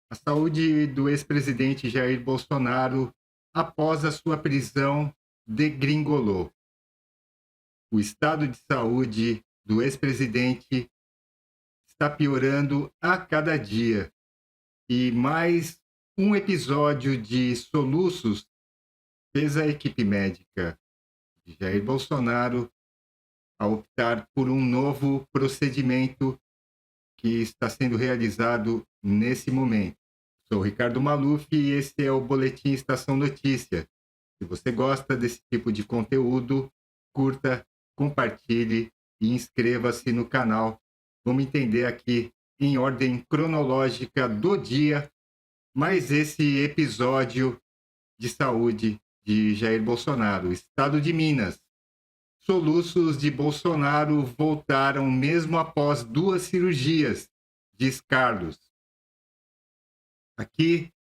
A saúde do ex-presidente Jair Bolsonaro, após a sua prisão, degringolou. O estado de saúde do ex-presidente está piorando a cada dia e mais um episódio de soluços fez a equipe médica de Jair Bolsonaro a optar por um novo procedimento que está sendo realizado nesse momento. Sou Ricardo Maluf e esse é o Boletim Estação Notícia. Se você gosta desse tipo de conteúdo, curta, compartilhe e inscreva-se no canal. Vamos entender aqui, em ordem cronológica do dia, mais esse episódio de saúde de Jair Bolsonaro, Estado de Minas. Soluços de Bolsonaro voltaram mesmo após 2 cirurgias, diz Carlos. Aqui,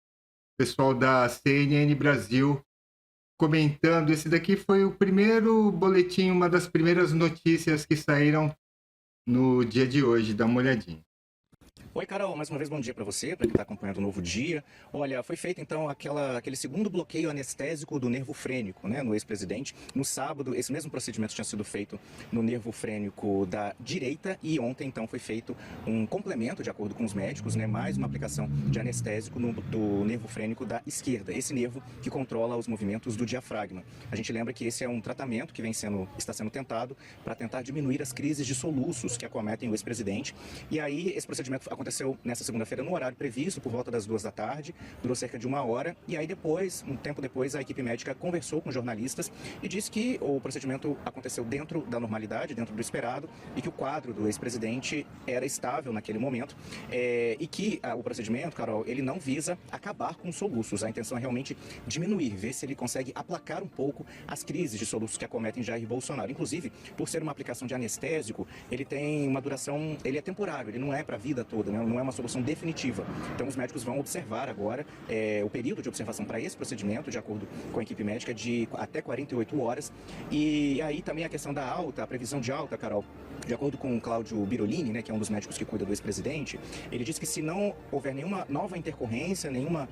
pessoal da CNN Brasil comentando. Esse daqui foi o primeiro boletim, uma das primeiras notícias que saíram no dia de hoje. Dá uma olhadinha. Oi, Carol, mais uma vez bom dia para você, para quem está acompanhando o Novo Dia. Olha, foi feito então aquele segundo bloqueio anestésico do nervo frênico, né, no ex-presidente. No sábado, esse mesmo procedimento tinha sido feito no nervo frênico da direita e ontem então foi feito um complemento, de acordo com os médicos, né, mais uma aplicação de anestésico do nervo frênico da esquerda, esse nervo que controla os movimentos do diafragma. A gente lembra que esse é um tratamento que está sendo tentado para tentar diminuir as crises de soluços que acometem o ex-presidente. E aí esse procedimento aconteceu nessa segunda-feira no horário previsto, por volta das 2 da tarde, durou cerca de 1 hora, e aí depois, um tempo depois, a equipe médica conversou com jornalistas e disse que o procedimento aconteceu dentro da normalidade, dentro do esperado, e que o quadro do ex-presidente era estável naquele momento, e que o procedimento, Carol, ele não visa acabar com os soluços, a intenção é realmente diminuir, ver se ele consegue aplacar um pouco as crises de soluços que acometem Jair Bolsonaro. Inclusive, por ser uma aplicação de anestésico, ele tem uma duração, ele é temporário, ele não é para a vida toda, né? Não é uma solução definitiva. Então os médicos vão observar agora o período de observação para esse procedimento, de acordo com a equipe médica, de até 48 horas. E aí também a questão da alta, a previsão de alta, Carol. De acordo com o Cláudio Birolini, né, que é um dos médicos que cuida do ex-presidente, ele disse que se não houver nenhuma nova intercorrência, nenhuma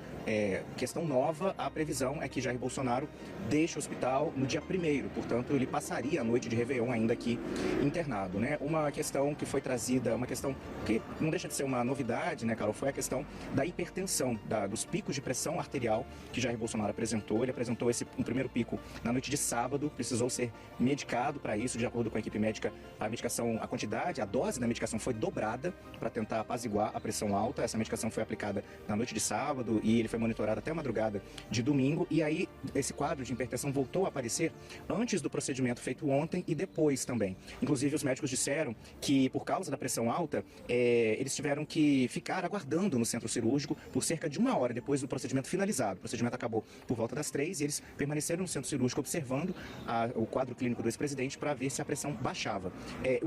questão nova, a previsão é que Jair Bolsonaro deixe o hospital no dia 1º. Portanto, ele passaria a noite de Réveillon ainda aqui internado, né? Uma questão que foi trazida, uma questão que não deixa de ser uma novidade, né, Carol, foi a questão da hipertensão, dos picos de pressão arterial que Jair Bolsonaro apresentou. Ele apresentou um primeiro pico na noite de sábado, precisou ser medicado para isso, de acordo com a equipe médica. A medicação, a quantidade, a dose da medicação foi dobrada para tentar apaziguar a pressão alta. Essa medicação foi aplicada na noite de sábado e ele foi monitorado até a madrugada de domingo. E aí esse quadro de hipertensão voltou a aparecer antes do procedimento feito ontem e depois também. Inclusive, os médicos disseram que, por causa da pressão alta, eles tiveram que ficar aguardando no centro cirúrgico por cerca de 1 hora depois do procedimento finalizado. O procedimento acabou por volta das 3 e eles permaneceram no centro cirúrgico observando o quadro clínico do ex-presidente para ver se a pressão baixava.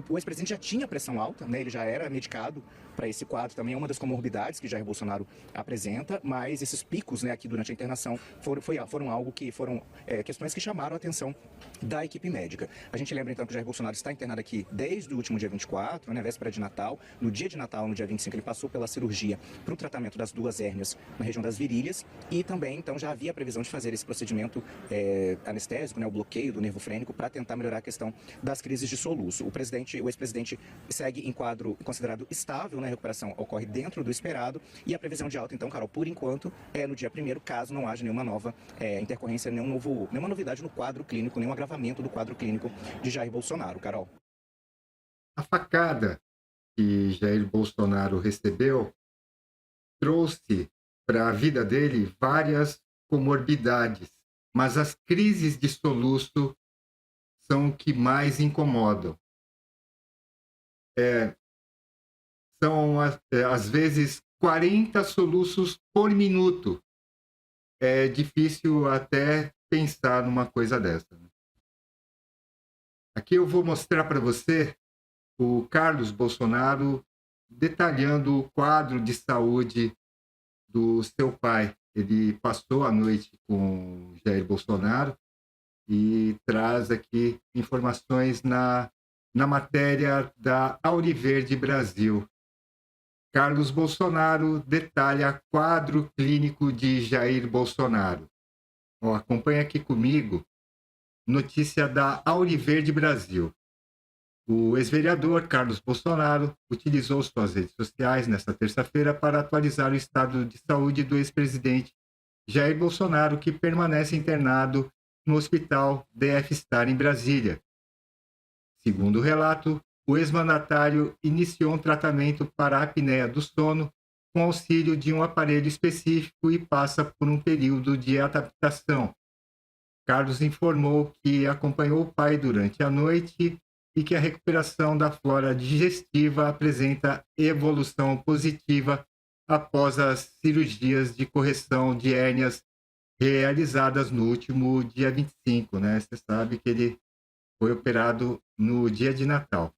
O ex-presidente já tinha pressão alta, né? Ele já era medicado para esse quadro, também é uma das comorbidades que Jair Bolsonaro apresenta, mas esses picos, né, aqui durante a internação foram algo que foram questões que chamaram a atenção da equipe médica. A gente lembra então que Jair Bolsonaro está internado aqui desde o último dia 24, né, véspera de Natal. No dia de Natal, no dia 25, ele passou pela cirurgia para o tratamento das 2 hérnias na região das virilhas e também então já havia a previsão de fazer esse procedimento anestésico, né, o bloqueio do nervo frênico, para tentar melhorar a questão das crises de soluço. O ex-presidente segue em quadro considerado estável, né, a recuperação ocorre dentro do esperado e a previsão de alta, então, Carol, por enquanto, é no dia 1º, caso não haja nenhuma nova intercorrência, nenhuma novidade no quadro clínico, nenhum agravamento do quadro clínico de Jair Bolsonaro, Carol. A facada que Jair Bolsonaro recebeu trouxe para a vida dele várias comorbidades, mas as crises de soluço são o que mais incomodam. São, às vezes, 40 soluços por minuto. É difícil até pensar numa coisa dessa, né? Aqui eu vou mostrar para você o Carlos Bolsonaro detalhando o quadro de saúde do seu pai. Ele passou a noite com Jair Bolsonaro e traz aqui informações na matéria da Auriverde Brasil. Carlos Bolsonaro detalha quadro clínico de Jair Bolsonaro. Ó, acompanha aqui comigo notícia da Auriverde Brasil. O ex-vereador Carlos Bolsonaro utilizou suas redes sociais nesta terça-feira para atualizar o estado de saúde do ex-presidente Jair Bolsonaro, que permanece internado no hospital DF Star em Brasília. Segundo o relato, o ex-mandatário iniciou um tratamento para a apneia do sono com auxílio de um aparelho específico e passa por um período de adaptação. Carlos informou que acompanhou o pai durante a noite e que a recuperação da flora digestiva apresenta evolução positiva após as cirurgias de correção de hérnias realizadas no último dia 25, né? Você sabe que ele foi operado no dia de Natal.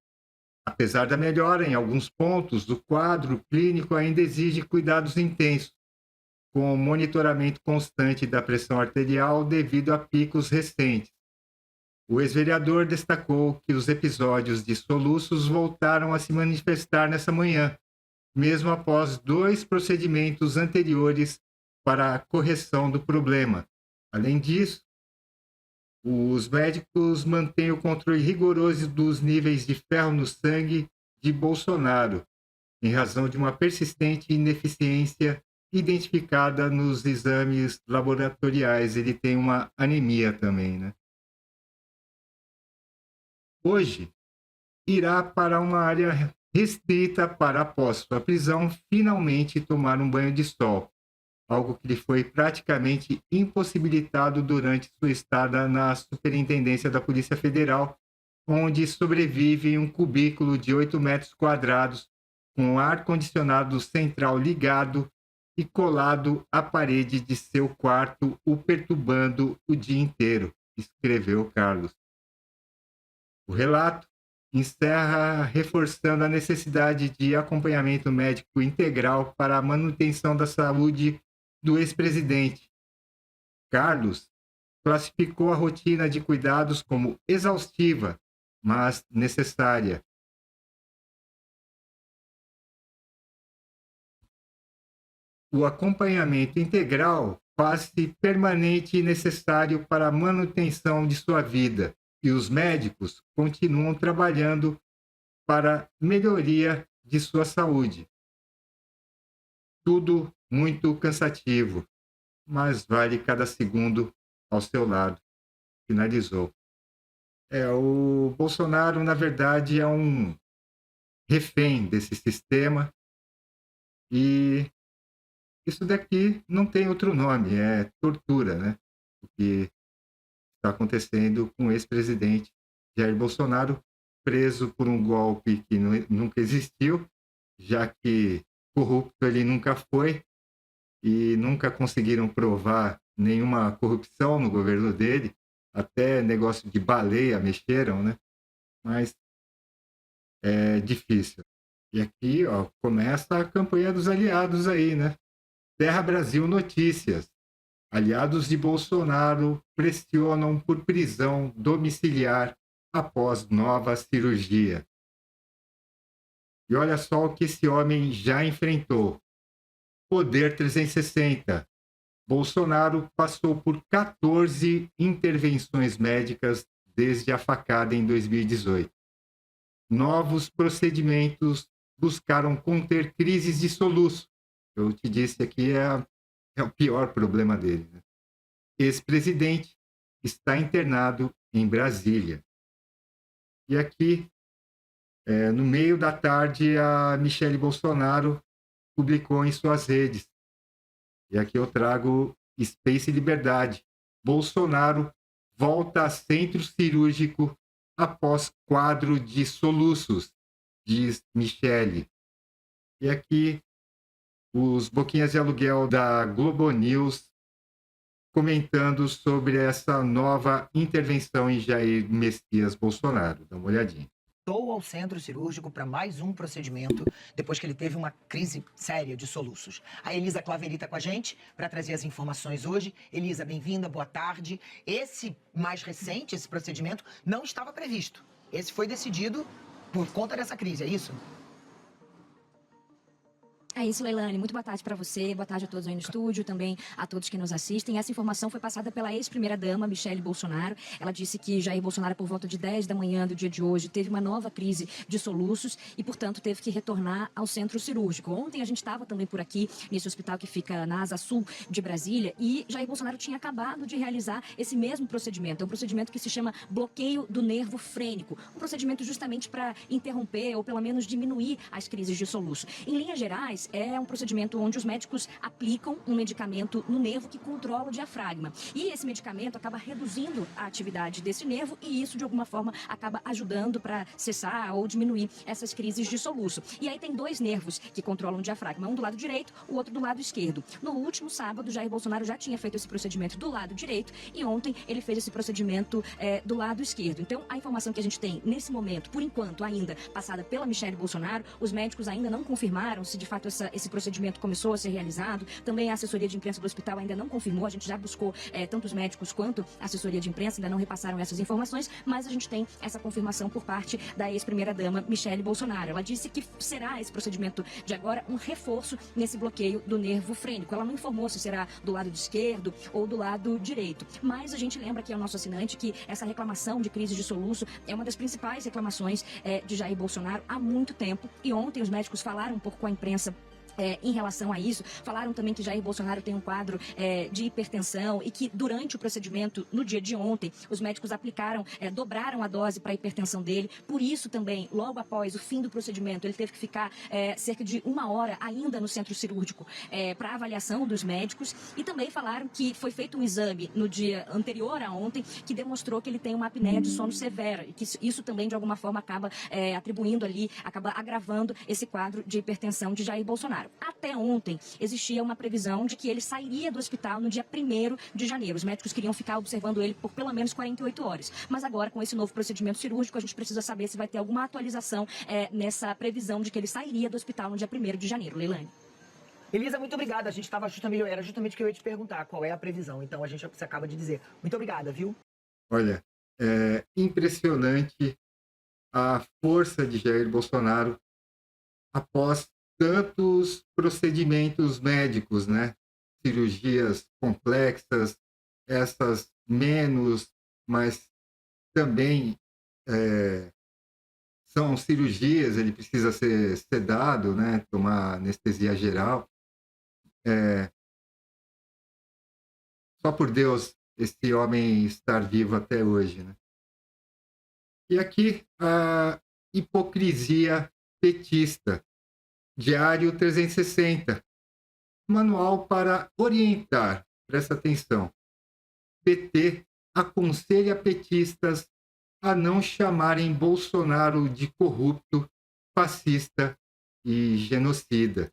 Apesar da melhora em alguns pontos, o quadro clínico ainda exige cuidados intensos, com monitoramento constante da pressão arterial devido a picos recentes. O ex-vereador destacou que os episódios de soluços voltaram a se manifestar nessa manhã, mesmo após 2 procedimentos anteriores para a correção do problema. Além disso, os médicos mantêm o controle rigoroso dos níveis de ferro no sangue de Bolsonaro, em razão de uma persistente ineficiência identificada nos exames laboratoriais. Ele tem uma anemia também, né? Hoje, irá para uma área restrita para, após sua prisão, finalmente tomar um banho de sol, algo que lhe foi praticamente impossibilitado durante sua estada na Superintendência da Polícia Federal, onde sobrevive em um cubículo de 8 metros quadrados, com ar-condicionado central ligado e colado à parede de seu quarto, o perturbando o dia inteiro, escreveu Carlos. O relato encerra reforçando a necessidade de acompanhamento médico integral para a manutenção da saúde do ex-presidente. Carlos classificou a rotina de cuidados como exaustiva, mas necessária. O acompanhamento integral faz-se permanente e necessário para a manutenção de sua vida, e os médicos continuam trabalhando para melhoria de sua saúde. Tudo muito cansativo, mas vale cada segundo ao seu lado, finalizou. O Bolsonaro, na verdade, é um refém desse sistema e isso daqui não tem outro nome, é tortura, né? O que está acontecendo com o ex-presidente Jair Bolsonaro, preso por um golpe que nunca existiu, já que corrupto ele nunca foi e nunca conseguiram provar nenhuma corrupção no governo dele, até negócio de baleia mexeram, né? Mas é difícil. E aqui, ó, começa a campanha dos aliados aí, né? Terra Brasil Notícias. Aliados de Bolsonaro pressionam por prisão domiciliar após nova cirurgia. E olha só o que esse homem já enfrentou. Poder 360. Bolsonaro passou por 14 intervenções médicas desde a facada em 2018. Novos procedimentos buscaram conter crises de soluço. Eu te disse aqui, é o pior problema dele, né? Ex-presidente está internado em Brasília. E aqui, no meio da tarde, a Michele Bolsonaro publicou em suas redes. E aqui eu trago Space Liberdade. Bolsonaro volta a centro cirúrgico após quadro de soluços, diz Michele. E aqui os boquinhas de aluguel da Globo News comentando sobre essa nova intervenção em Jair Messias Bolsonaro. Dá uma olhadinha. Voltou ao centro cirúrgico para mais um procedimento depois que ele teve uma crise séria de soluços. A Elisa Claveri está com a gente para trazer as informações hoje. Elisa, bem-vinda, boa tarde. Esse mais recente, esse procedimento, não estava previsto. Esse foi decidido por conta dessa crise, é isso? É isso, Leilane. Muito boa tarde para você, boa tarde a todos aí no estúdio, também a todos que nos assistem. Essa informação foi passada pela ex-primeira-dama, Michele Bolsonaro. Ela disse que Jair Bolsonaro, por volta de 10 da manhã do dia de hoje, teve uma nova crise de soluços e, portanto, teve que retornar ao centro cirúrgico. Ontem a gente estava também por aqui, nesse hospital que fica na Asa Sul de Brasília, e Jair Bolsonaro tinha acabado de realizar esse mesmo procedimento. É um procedimento que se chama bloqueio do nervo frênico. Um procedimento justamente para interromper ou, pelo menos, diminuir as crises de soluço. Em linhas gerais, é um procedimento onde os médicos aplicam um medicamento no nervo que controla o diafragma. E esse medicamento acaba reduzindo a atividade desse nervo e isso, de alguma forma, acaba ajudando para cessar ou diminuir essas crises de soluço. E aí tem dois nervos que controlam o diafragma, um do lado direito, o outro do lado esquerdo. No último sábado, Jair Bolsonaro já tinha feito esse procedimento do lado direito e ontem ele fez esse procedimento do lado esquerdo. Então, a informação que a gente tem nesse momento, por enquanto ainda, passada pela Michele Bolsonaro, os médicos ainda não confirmaram se de fato esse procedimento começou a ser realizado. Também a assessoria de imprensa do hospital ainda não confirmou. A gente já buscou tanto os médicos quanto a assessoria de imprensa, ainda não repassaram essas informações, mas a gente tem essa confirmação por parte da ex-primeira-dama Michele Bolsonaro. Ela disse que será esse procedimento de agora um reforço nesse bloqueio do nervo frênico. Ela não informou se será do lado esquerdo ou do lado direito, mas a gente lembra aqui ao nosso assinante que essa reclamação de crise de soluço é uma das principais reclamações de Jair Bolsonaro há muito tempo, e ontem os médicos falaram um pouco com a imprensa em relação a isso. Falaram também que Jair Bolsonaro tem um quadro de hipertensão e que durante o procedimento, no dia de ontem, os médicos aplicaram, dobraram a dose para a hipertensão dele. Por isso também, logo após o fim do procedimento, ele teve que ficar cerca de 1 hora ainda no centro cirúrgico para avaliação dos médicos. E também falaram que foi feito um exame no dia anterior a ontem que demonstrou que ele tem uma apneia de sono severa e que isso também, de alguma forma, acaba atribuindo ali, acaba agravando esse quadro de hipertensão de Jair Bolsonaro. Até ontem, existia uma previsão de que ele sairia do hospital no dia 1º de janeiro. Os médicos queriam ficar observando ele por pelo menos 48 horas. Mas agora, com esse novo procedimento cirúrgico, a gente precisa saber se vai ter alguma atualização nessa previsão de que ele sairia do hospital no dia 1º de janeiro. Leilane. Elisa, muito obrigada. A gente estava era justamente o que eu ia te perguntar, qual é a previsão. Então, você acaba de dizer. Muito obrigada, viu? Olha, é impressionante a força de Jair Bolsonaro após tantos procedimentos médicos, né? Cirurgias complexas, essas menos, mas também são cirurgias, ele precisa ser sedado, né? Tomar anestesia geral. Só por Deus esse homem estar vivo até hoje, né? E aqui a hipocrisia petista. Diário 360, manual para orientar, presta atenção. PT aconselha petistas a não chamarem Bolsonaro de corrupto, fascista e genocida.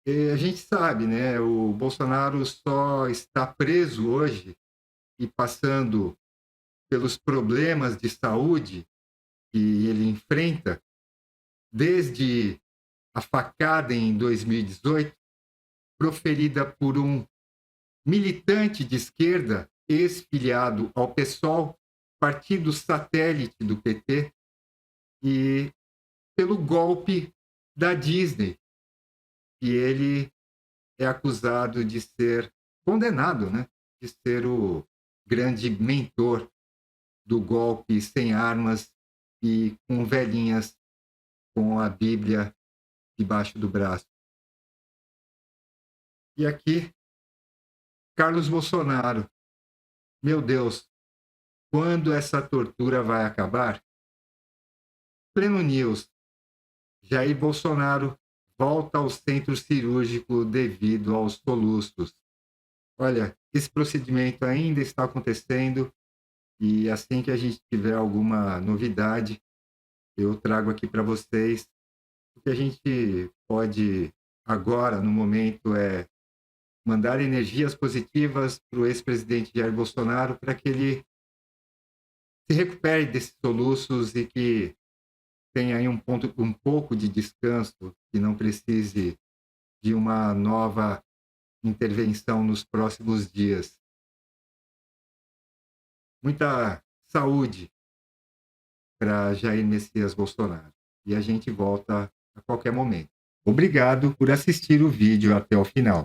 E a gente sabe, né? O Bolsonaro só está preso hoje e passando pelos problemas de saúde que ele enfrenta desde a facada em 2018, proferida por um militante de esquerda, ex-filiado ao PSOL, partido satélite do PT, e pelo golpe da Disney, que ele é acusado de ser condenado, né? De ser o grande mentor do golpe sem armas e com velhinhas com a Bíblia debaixo do braço. E aqui, Carlos Bolsonaro. Meu Deus, quando essa tortura vai acabar? Pleno News. Jair Bolsonaro volta ao centro cirúrgico devido aos soluços. Olha, esse procedimento ainda está acontecendo e assim que a gente tiver alguma novidade, eu trago aqui para vocês. O que a gente pode agora, no momento, é mandar energias positivas para o ex-presidente Jair Bolsonaro para que ele se recupere desses soluços e que tenha aí um pouco de descanso, que não precise de uma nova intervenção nos próximos dias. Muita saúde para Jair Messias Bolsonaro. E a gente volta a qualquer momento. Obrigado por assistir o vídeo até o final.